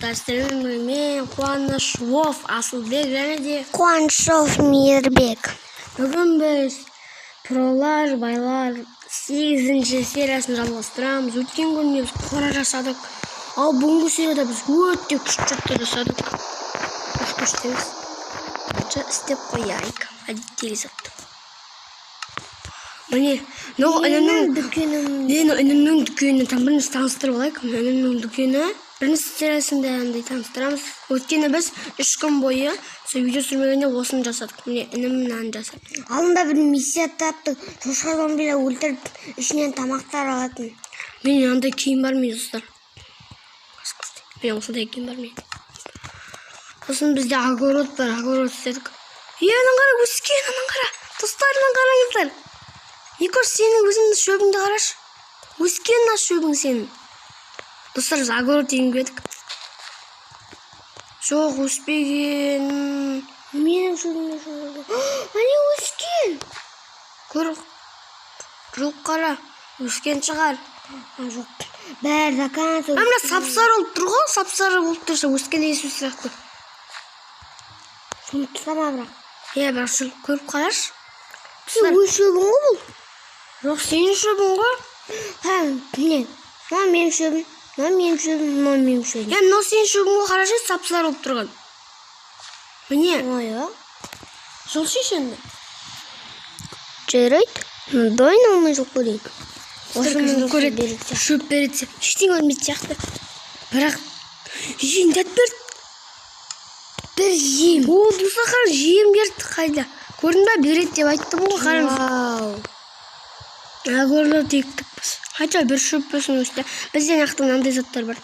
достар, мен Қуанышов Асылбек және де Қуанышов Мейірбек. Бүгін біз Пролар байлар 8-ші сериясын жалғастырамыз. Өткен күнде біз қора жасадық. Ал бүгінгі серияда біз өте күшті жасадық. Күштіміз. Істеп қояйық. Әдеттегі затты. Міне, інімнің дүкені там бірінші таныстырып алайық. Інімнің дүкені бірінші сериясында таныстырамыз. Өткені біз 3 күн бойы видео түсірмегенде осыны жасадық. Міне, інім мынаны жасады. Алдында бір миссия таптық. Шошқа зомбилер өлтіріп, ішінен тамақтар алатын. Мен андай киім бармайды, достар. Мен осындай киім бармайды. Сосын бізде огород бар, огород істедік. Анан қара, өскен, анан қара. Достарынан қараңыздар. Никош, сенің өзіңді шөбіңді қараш. Өскен шөбің сенің. Достар, біз огород егіп едік. Жоқ, өспеген. Менің шөбімде шөбім. Ане өскен. Көр. Жоқ, қара. Өскен шығар. Жоқ. Бәрі закансы. Мына сапсары болып тұр ғой, сапсары болып тұрса өскен есі сияқты. Соны тұсама бірақ. Бірақ көріп қараш. Өз шөбің ғой бұл. Жоқ, сенің шөбің ғой. Міне. Мына менің шөбім. Мына менің шөбім. Мына менің шөбім. Мынау сенің шөбің ғой, қарашы, сапсары болып тұрған. Міне. Ой, Жол шешенді. Жарайды. Дайын алмай жоқ көрейік. Шөп береді. Ештеңе өлмейді сияқты. Бірақ жем дәт берді. Бір жем. Ол бұлса қара жем берді қайда. Көрдің ба, береді деп айттым ғой, қараңыз. Агорлар тектік біз. Қайта бір шөп болсын өсті. Бізден ақтан андай заттар бар.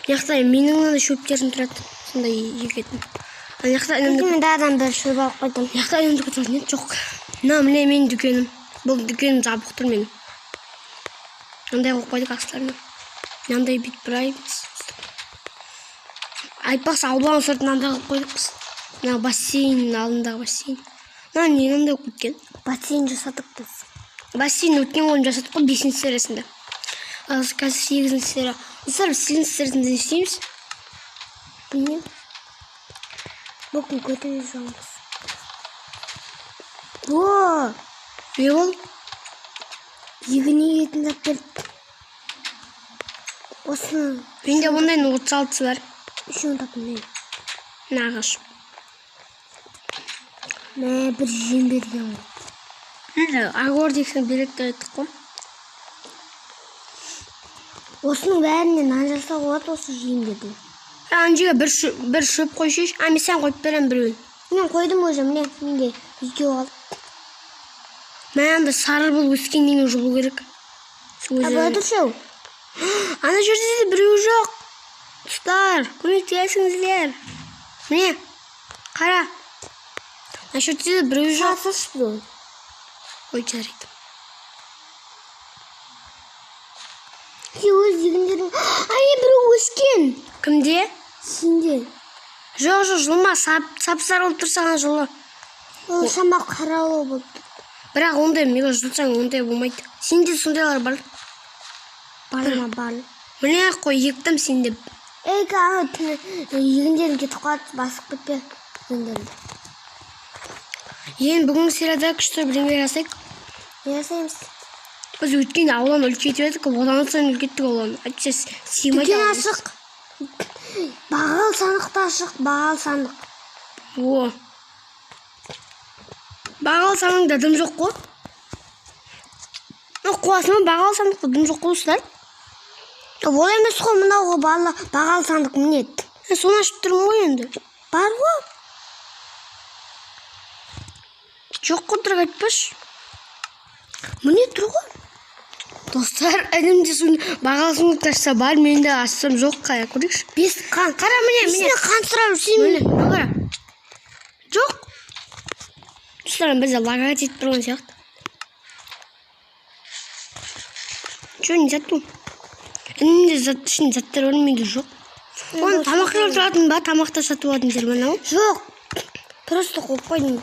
Яқта менің мынандай шөптерім тұрады. Сондай егетін. Мен дадан бір шөп алып қойдым. Яқта енді көтерді. Нет, жоқ. Міне менің дүкенім. Бұл дүкенім жабық тұр менің. Мындай қойып қойдық ақсыларына. Мынандай бит бұраймыз. Айтпақсы ауланың сыртын андай қойып қойдық біз. Мына бассейннің алдындағы бассейн. Не мынандай қойып кеткен. Бассейн жасадық біз. Бассейн өткен ойын жасадық қой 5-ші сериясында. Қазір 8-ші серия. Достар, 8-ші сериясында не істейміз? Білмеймін. Бұл күн көтере жоғымыз. Не бол? Егіне етін зат берді. Осыны. Менде бұндайын 36-сы бар. Үшін тапын мен. Нағаш. Бір жем берген ғой. Агор дексін беректі айттық қой. Осының бәріне нан жаса болады, осы жем берді. Анжыға бір шөп қойшыш. Мен сен қойып берем біреуін. Мен қойдым өзім, менде видео алып. Мен сары бұл өскеннен жұлу керек. Бұлады шоу. Ана жерде де біреу жоқ. Достар, көмектесіңіздер. Міне, қара. Ана жерде де біреу жоқ. Сасыз бұл. Ой, жарайды. Өз егіндерің. Біреу өскен. Кімде? Сенде. Жоқ, жылма. Сап-сары болып тұрсаған жылы. Ол шама қаралы болды. Бірақ ондай мега жылсаң ондай болмайды. Сенде сондайлар бар. Бар. Міне қой, ектім сенде. Егіндерін кетіп қалады, басып кетпе. Бүгін серияда күшті біріңге жасайық. Жасаймыз. Біз өткен ауланы үлкетіп едік, одан сайын үлкеттік ауланы. Айтса, симайды. Дүкен ашық. Бағал сандықта ашық, бағал сандық. Бағал сандықта дым жоқ қой. Қуасыма бағал сандықта дым жоқ қой, ұстар. Ол емес қой, мынау бағал сандық мінет. Соны ашып тұрмын ғой енді. Бар ғой. Жоқ қотырық айтпаш. Міне тұр ғой. Достар, әнімде соны бағал сандықта ашса бар, мен де ашсам жоқ қая көрекші. Қара міне. Бесіне қан сұрап жүрсен. Қара. Жоқ. Достар, бізде лага жетіп тұрған сияқты. Че, не заттың? Әнімде үшін заттар өрмейді жоқ. Оны тамақтар тұратын ба? Тамақтар сатып алатын жер мынау? Жоқ. Просто қойып қойдым.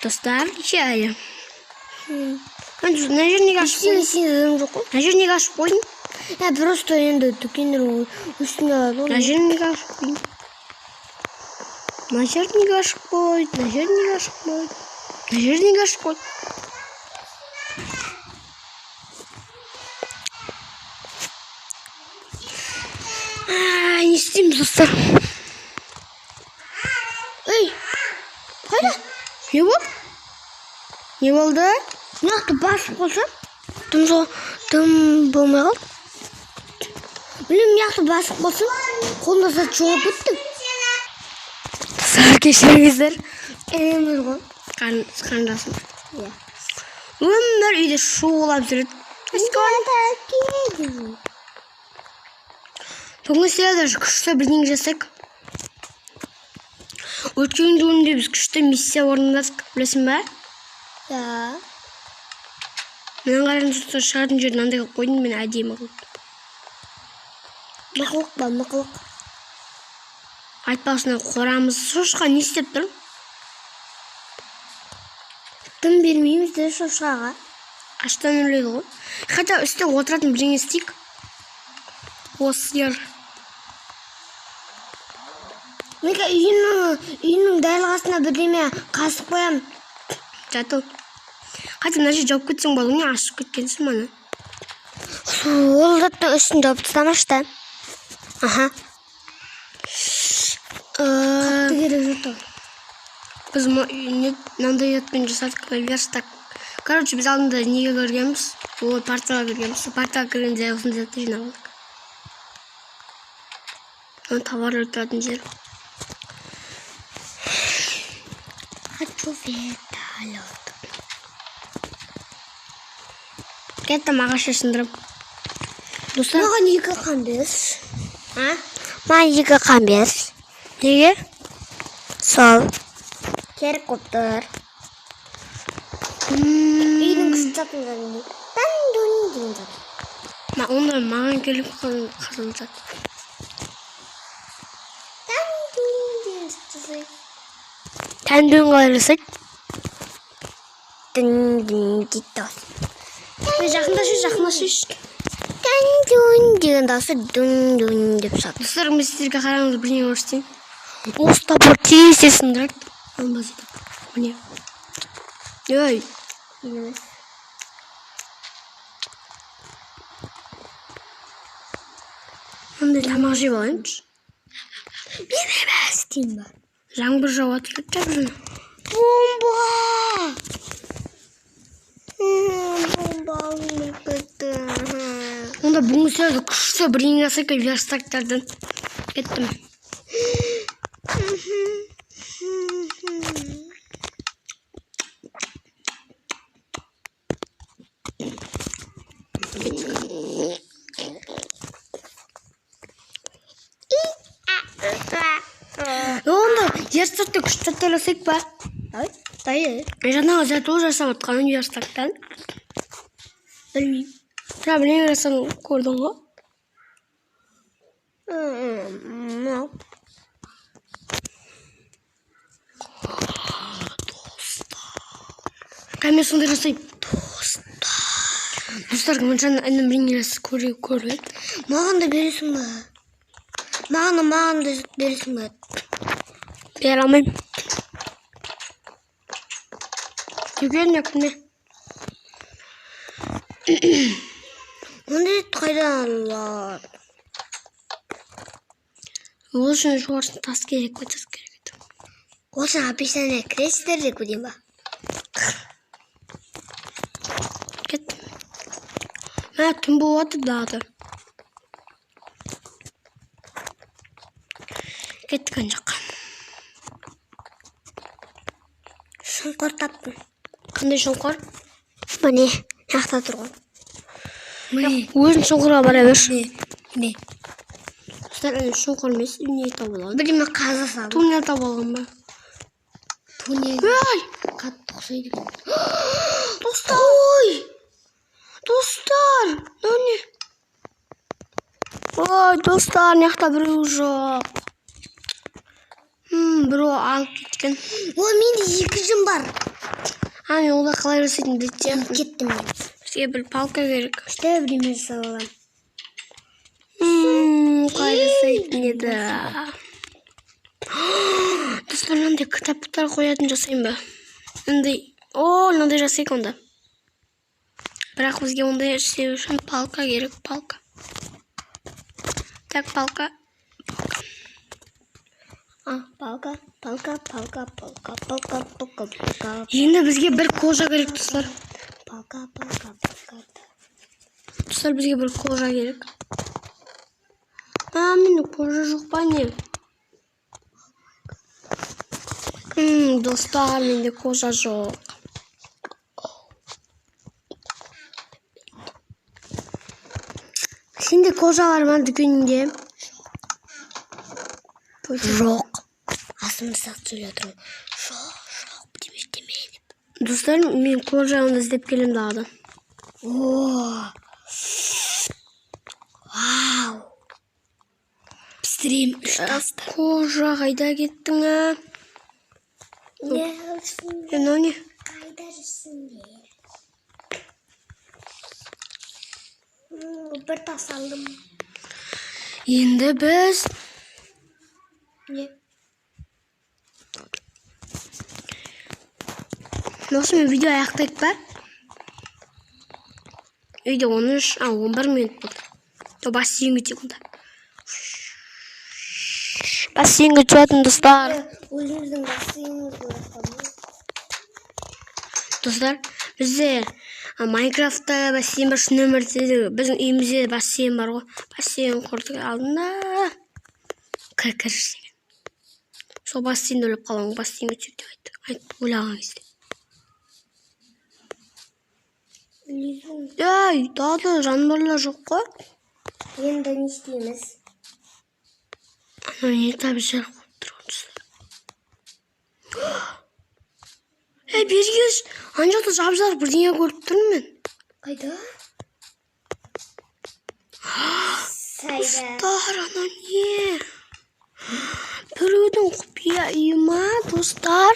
Достар, чая. Мына жеріне ашып қойдың? Мына жеріне ашып қойдың? просто енді дүкендер үстіне алады ғой. Мына жер неге ашық қойды? Мына жер неге ашық қойды? Мына жер неге ашық қойды? Мына жер неге ашық қойды? Не істейміз достар? Ей, қайда? Не болды? Не болды? Нақты басып қойса? Тым болмай қалды. Білем, нақты басып қойса, қолында зат жоғып бітті. Сар кешіріңіздер. Емес ғой. Қарындасым. Иә. Өмір үйде шулап жүреді. Бүгін сіздер күшті бірдеңе жасайық. Өткен жолында біз күшті миссия орындадық, білесің бе? Иә. Мен қарындасым шығатын жерін андайға қойдым, мен әдемі қылып. Мақылық па, мақылық. Айтпасына қорамыз. Шошқа не істеп тұр? Тым бермейміз де шошқаға. Аштан өледі ғой. Хотя үсте отыратын бірдеңе істейік. Осы ер. Мен үйінің дәл қасына бірдеме қасып қоям. Жатыл. Хотя мына жер жауып кетсең болды, не ашып кеткенсің мана. Ол затты үстін жауып тастамашы да. Аха. Қатты керек жатыр. Біз мынандай етпен жасадық, верстак. Короче, біз алдында неге кіргенбіз? Ол порталға кіргенбіз. Порталға кіргенде осындай затты жинап алдық. Товарлар тұратын жер. Хочу вертолет. Кеттім ағаш сындырып. Достар, Маған 2 қамбес. а? Маған 2 қамбес. Неге? Сол. Керек көп тұр. Үйдің күшті затын ғанды. Тән-дүн деген зат. Онда маған келіп қызыл зат. Тән-дүн деген зат. Тәндуін қалай Тән-дүн дейді дауыс. Жақындашыш. Тән-дүн деген дауысы дүн-дүн деп сат. Достар, мен сіздерге қараңыз бірдеңе көрсетейін. Осы топыр тез сындырады. Алмаз етіп. Міне. Ой. Мындай тамақ жеп алайыншы. Мен емес деймін ба? Жаңбыр жауады. Бомба! Бомба өліп кетті. Онда бүгін сіздерді күшті бірдеңе жасайық верстактардан. Кеттім. Онда верстакты күшті жасайық па? Дайы? Жаңағы зат ол жасап отқан верстактан. Білмеймін. Бірдеңе жасап көрдің ғой? Кәме сондай жасайым. Достар, кәмен әнім бірдеңе жасап көрейік. Маған да бересің ба? Маған да бересің ба? Бере алмайым. Түген өкіне. Онда қайдан алады? Ол үшін жоғарсын тас керек. Осыны описание крестердік өден ба? Кеттім. Мә, түн болады дағы. Кеттік өн жаққа. Шұңқыр таптым. Қандай шұңқыр? Міне, жақта тұрған. Өзін шұңқырға бара берші. Міне. Достар, әне шұңқыр емес, не тауып алады? Бірдеме қаза салды. Туннел тауып алған ба? Туннел. Ой! Қатты ұқсайды екен. Достар! Ой! Достар! Міне. Ой, достар, неқта біреу жоқ. Біреу алып кеткен. О, менде 2 жын бар. Мен олда қалай жасайтын білетін. Кеттім мен. Бізге бір палка керек. Күшті бірдеме жасап аламын. еді. Достар, мынандай кітаптар қоятын жасайын ба? Мынандай жасайық онда. Бірақ бізге ондай істеу үшін палка керек, палка. Так, палка. Палка. Енді бізге бір кожа керек, достар. Палка. Достар, бізге бір кожа керек. Менде кожа жоқ па не? Достар, менде кожа жоқ. Сенде кожа бар ма дүкенінде? Жоқ. Асымды сатып сөйлетірім. Жоқ, демейді. Достар, мен кожаны іздеп келем дағды. Вау. Пісірем 3 тасты. Кожа, қайда кеттің, а? Не жүрсің? Мынау не? Қайда жүрсің? Бір тас алдым. Енді біз... Не? Осымен видео аяқтайық ба? Видео 11 минут болды. Бассейнге тек онда. Бассейнге түсетін, достар. Өзіміздің бассейніміз болады. Достар, бізде Майнкрафтта бассейн бар, шын өмірде біздің үйімізде бассейн бар ғой. Бассейн құрдық алдында. Кіріш деген. Сол бассейнді өліп қалған, бассейнге түсіп деп айтты. Ойлаған кезде. Дады жануарлар жоқ қой. Енді не істейміз? Не табиғат қойып тұрған достар. Бергеш, ана жақта жап-жарық бірдеңе көріп тұрмын мен. Қайда? Достар, ана не? Біреудің құпия үйі ма, достар?